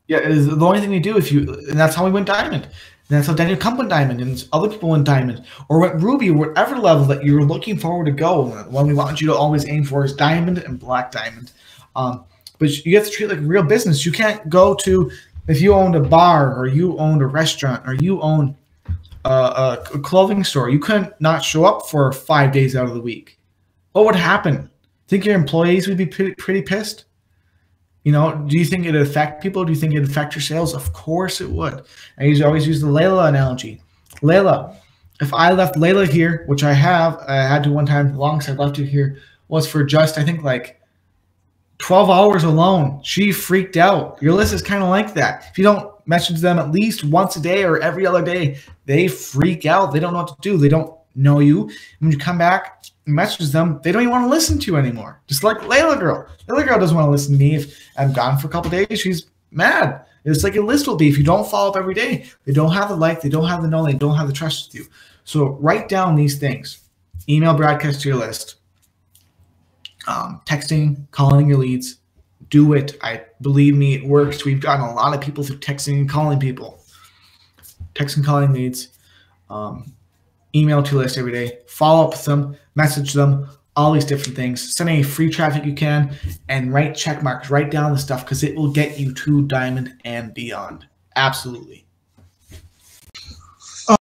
Yeah, it's the only thing we do. And that's how we went diamond. And that's how Daniel Kump went diamond, and other people went diamond, or went ruby, or whatever level that you're looking forward to go. The one we want you to always aim for is diamond and black diamond. But you have to treat it like a real business. You can't go to, if you owned a bar, or you owned a restaurant, or you owned a clothing store, you couldn't not show up for 5 days out of the week. What would happen? Think your employees would be pretty pissed? You know, do you think it'd affect people? Do you think it'd affect your sales? Of course it would. I always use the Layla analogy. Layla, if I left Layla here, which I had to one time, the longest I left her here was for just, I think, like 12 hours alone. She freaked out. Your list is kind of like that. If you don't message them at least once a day or every other day, they freak out. They don't know what to do. They don't know you. And when you come back and message them, they don't even want to listen to you anymore. Just like Layla girl. Layla girl doesn't want to listen to me. If I'm gone for a couple of days, she's mad. It's like a list will be. If you don't follow up every day, they don't have the like, they don't have the know, they don't have the trust with you. So write down these things. Email broadcast to your list. Texting, calling your leads. Do it. Believe me, it works. We've gotten a lot of people through texting and calling people. Texting, calling leads. Email to list every day. Follow up with them. Message them. All these different things. Send any free traffic you can, and write check marks. Write down the stuff because it will get you to diamond and beyond. Absolutely.